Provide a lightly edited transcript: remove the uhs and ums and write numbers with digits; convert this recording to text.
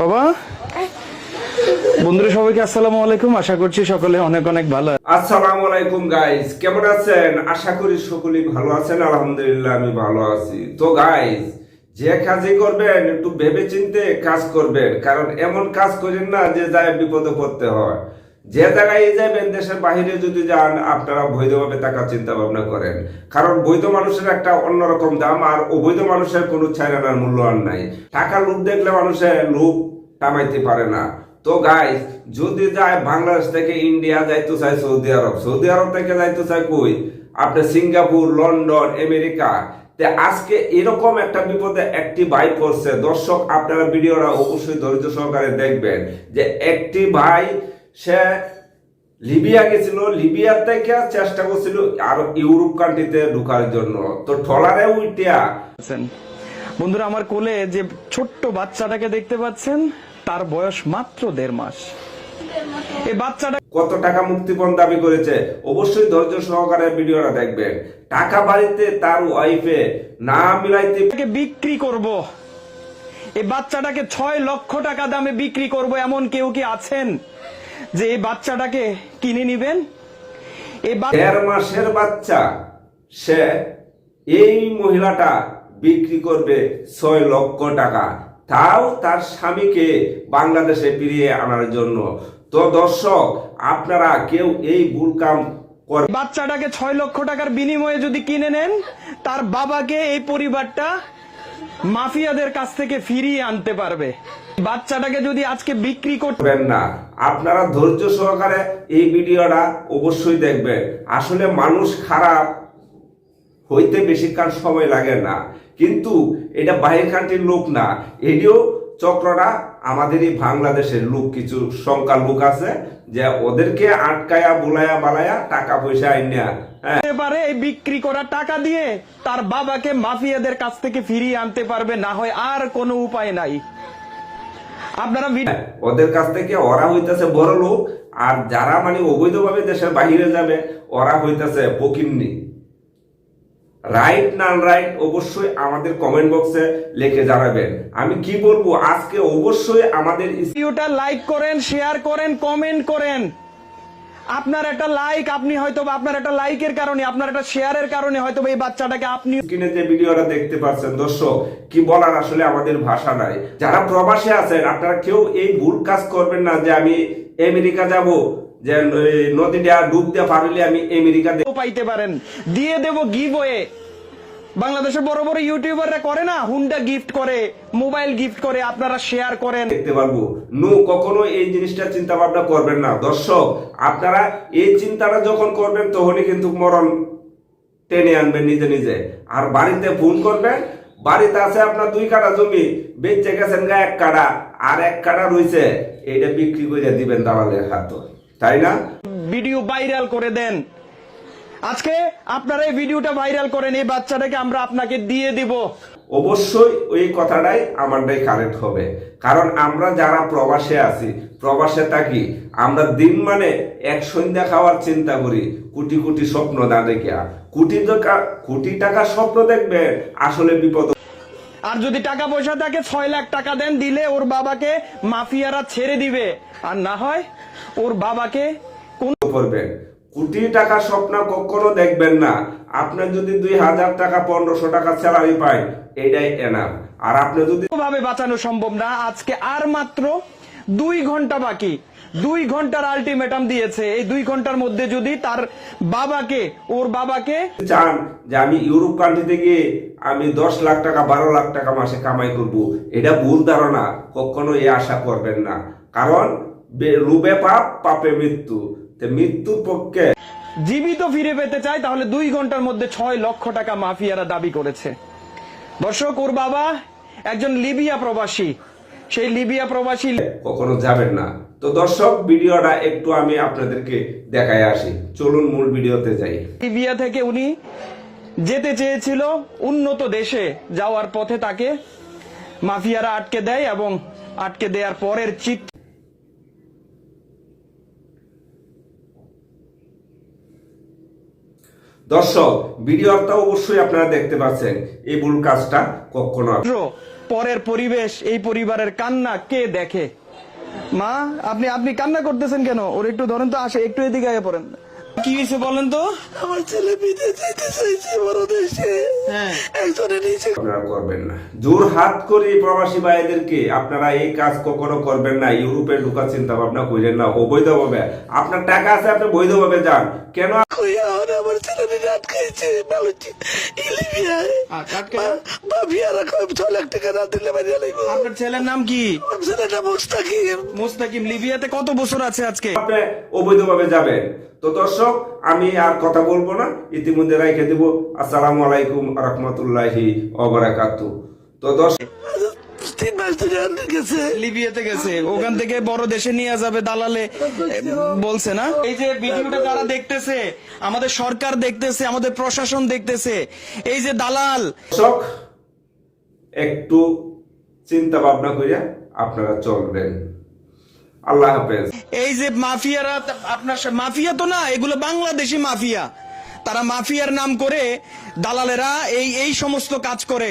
বাবা, বন্ধুরা সবাইকে আসসালামু আলাইকুম। আশা করছি সকলে অনেক অনেক ভালো। আসসালামু আলাইকুম গাইস, কেমন আছেন? আশা করি সকলেই ভালো আছেন। আলহামদুলিল্লাহ আমি ভালো আছি। তো গাইস, যে কাজই করবেন একটু ভেবে চিন্তে কাজ করবেন, কারণ এমন কাজ করেন না যে যায় বিপদে পড়তে হয়। যে জায়গায় যাবেন, দেশের বাহিরে যদি যান, আপনারা বৈধভাবে টাকা চিন্তা ভাবনা করেন, কারণ বৈধ মানুষের একটা অন্যরকম দাম, আর অবৈধ মানুষের কোনো ছাড়ানোর মূল্য আর নাই। টাকা লোভ দেখলে মানুষের লোভ টামাইতে পারে না। তো গাইস, যদি যায় বাংলাদেশ থেকে ইন্ডিয়া যাইতে চাই সৌদি আরব, সৌদি আরব থেকে যাইতে চাই কই আপনি সিঙ্গাপুর, লন্ডন, আমেরিকা। আজকে এরকম একটা বিপদে একটি ভাই পড়ছে। দর্শক, আপনারা ভিডিওটা অবশ্যই ধৈর্য সহকারে দেখবেন যে একটি ভাই সে লিবিয়া গেছিল, লিবিয়া থেকে চেষ্টা করছিল আর ইউরোপ কান্ট্রিতে ঢোকার জন্য। তো ট্রলারে উইটিয়া বন্ধুরা, আমার কোলে যে ছোট্ট বাচ্চাটাকে দেখতে পাচ্ছেন, তার বয়স মাত্র 1.5 মাস। এই বাচ্চাটা কত টাকা মুক্তিপণ দাবি করেছে, অবশ্যই ধৈর্য সহকারে ভিডিওটা দেখবেন। টাকা বাড়িতে তার ওয়াইফে না মিলাইতে বিক্রি করব, এই বাচ্চাটাকে 6 লক্ষ টাকা দামে বিক্রি করব, এমন কেউ কি আছেন যে এই বাচ্চাটাকে কিনে নিবেন? এই 1.5 মাসের বাচ্চা সে এই মহিলাটা বিক্রি করবে 6 লক্ষ টাকা, তাও তার স্বামীকে বাংলাদেশে ফিরিয়ে আনার জন্য। তো দর্শক, আপনারা কেউ এই ভুল কাম করবেন। বাচ্চাটাকে 6 লক্ষ টাকার বিনিময়ে যদি কিনে নেন, তার বাবাকে এই পরিবারটা মাফিয়াদের কাছ থেকে ফিরিয়ে আনতে পারবে। বাচ্চাটাকে যদি আজকে বিক্রি করবেন না, আপনারা ধৈর্য সহকারে এই ভিডিওটা অবশ্যই দেখবেন। আসলে মানুষ খারাপ হইতে বেশিক্ষণ সময় লাগে না, কিন্তু এটা বাহির কান্ট্রির লোক না, এটিও চক্রটা আমাদেরই বাংলাদেশের লোক। কিছু সংখ্যার লোক আছে যে ওদেরকে আটকায়া বুলায়া বালায়া টাকা পয়সা আইনা পারে এই বিক্রি করা টাকা দিয়ে তার বাবাকে মাফিয়াদের কাছ থেকে ফিরিয়ে আনতে পারবে, না হয় আর কোনো উপায় নাই। আপনারা ওদের কাছ থেকে ওরা হইতেছে বড় লোক, আর যারা মানে অবৈধভাবে দেশের বাহিরে যাবে ওরা হইতেছে ফকিন্নি। রাইট না রাইট অবশ্যই আমাদের কমেন্ট বক্সে লিখে জানাবেন। আমি কি বলবো আজকে, অবশ্যই আমাদের ভিডিওটা লাইক করেন, শেয়ার করেন, কমেন্ট করেন। আপনার একটা লাইক, আপনি হয়তো আপনার একটা লাইকের কারণে, আপনার একটা শেয়ারের কারণে হয়তো এই বাচ্চাটাকে আপনি স্ক্রিনে যে ভিডিওটা দেখতে পাচ্ছেন, দর্শক কি বলার আসলে আমাদের ভাষা নাই। যারা প্রবাসে আছেন, আপনারা কেউ এই ভুল কাজ করবেন না যে আমি আমেরিকা যাব, যে নদীটা ডুব দিয়ে পারলে আমি আমেরিকা পাইতে পারেন, দিয়ে দেব গিভওয়ে। বাংলাদেশের বড় বড় ইউটিউবাররা করে না, হুন্ডা গিফট করে, মোবাইল গিফট করে, আপনারা শেয়ার করেন, দেখতে পারবো। কখনো এই জিনিসটা চিন্তা ভাবনা করবেন না। দর্শক, আপনারা এই চিন্তাটা যখন করবেন, তখনই কিন্তু মরণ টেনে আনবেন নিজে নিজে। আর বাড়িতে ফোন করবেন, বাড়িতে আছে আপনার 2 কাঠা জমি, বেচে গেছেন গা 1 কাঠা, আর 1 কাঠা রয়েছে, এটা বিক্রি করে দিবেন দালালের হাতে, তাই না? ভিডিও ভাইরাল করে দেন। আজকে আপনারা এই ভিডিওটা ভাইরাল করেন, এই বাচ্চাটাকে আমরা আপনাকে দিয়ে দিব। অবশ্যই ওই কথাটাই আমারটাই কারেক্ট হবে, কারণ আমরা যারা প্রবাসে আছি, প্রবাসে থাকি, আমরা দিন মানে এক সন্ধ্যা খাওয়ার চিন্তা করি, কোটি কোটি স্বপ্ন না দেখিয়া। কোটি টাকা স্বপ্ন দেখবেন, আসলে বিপদ। আর যদি টাকা পয়সা থাকে 6 লাখ টাকা দেন, দিলে ওর বাবাকে মাফিয়ারা ছেড়ে দিবে, আর না হয় ওর বাবাকে কোন করবেন। কোটি টাকা স্বপ্ন কখনো দেখবেন না। আপনার যদি 2000 টাকা 1500 টাকা স্যালারি পায়, এটাই এনাফ। আর আপনি যদি ভাবে বাঁচানো সম্ভব না। আজকে আর মাত্র 2 ঘন্টা বাকি, 2 ঘন্টার আলটিমেটাম দিয়েছে। এই 2 ঘন্টার মধ্যে যদি তার বাবাকে, ওর বাবাকে চান যে আমি ইউরোপ কান্ট্রিতে গিয়ে আমি 10 লাখ টাকা 12 লাখ টাকা মাসে কামাই করব, এটা ভুল ধারণা। কখনো এই আশা করবেন না, কারণ লোভে পাপ, পাপে মৃত্যু। মৃত্যুর পক্ষে জীবিত ফিরে পেতে চায়, তাহলে 2 ঘন্টার মধ্যে 6 লক্ষ টাকা মাফিয়ারা দাবি করেছে। দর্শক, ওর বাবা একজন লিবিয়া প্রবাসী, সেই লিবিয়া প্রবাসী কখনো যাবেন না। তো দর্শক, ভিডিওটা একটু আমি আপনাদেরকে দেখায় আসি, চলুন মূল ভিডিওতে যাই। লিবিয়া থেকে উনি যেতে চেয়েছিল উন্নত দেশে, যাওয়ার পথে তাকে মাফিয়ারা আটকে দেয়, এবং আটকে দেওয়ার পরের দর্শক, ভিডিওটা অবশ্যই আপনারা দেখতে পাচ্ছেন, এই ভুল কাজটা কখনো পরের পরিবেশ, এই পরিবারের কান্না কে দেখে? মা, আপনি আপনি কান্না করতেছেন কেন? ওর একটু ধরেন তো, আসে একটু এদিকে আগে পড়েন। কি হয়েছে বলেন তো? আমার ছেলে বিদেশ যেতে চাইছে, বড় দেশে। হ্যাঁ। একজনের নিচে আপনারা করবেন না, জোর হাত করে প্রবাসী ভাইদেরকে আপনারা এই কাজ কখনো করবেন না। ইউরোপে ঢোকার চিন্তা ভাবনা করেন না অবৈধভাবে। আপনার টাকা আছে, আপনি বৈধভাবে যান কেন? কইয়া ওরা আমার ছেলেকে আটকাইছে বালুচি লিবিয়ায়। মাফিয়ারা কয় 6 লাখ টাকা না দিলে মারিয়া লাগবে। আপনার ছেলের নাম কি? আমার ছেলেটা মুস্তাকিম। মুস্তাকিম লিবিয়াতে কত বছর আছে আজকে? আপনি অবৈধভাবে যাবেন। তো দর্শক, আমি আর কথা বলবো না, ইতিমধ্যে রেখে দিব। আসসালামু আলাইকুম রহমতুল্লাহি ওবারাকাতু। তো দর্শক, 3 মাস ধরে আনতে গেছে। লিবিয়াতে গেছে, ওখান থেকে বড় দেশে নিয়ে যাবে দালালে বলছে না? এই যে ভিডিওটা যারা দেখতেছে, আমাদের সরকার দেখতেছে, আমাদের প্রশাসন দেখতেছে, এই যে দালাল। দর্শক, একটু চিন্তা ভাবনা করিয়া আপনারা চলবেন। আল্লাহ হাফেজ। এই যে মাফিয়ারা, আপনার মাফিয়া তো না, এগুলো বাংলাদেশি মাফিয়া। তারা মাফিয়ার নাম করে দালালেরা এই সমস্ত কাজ করে।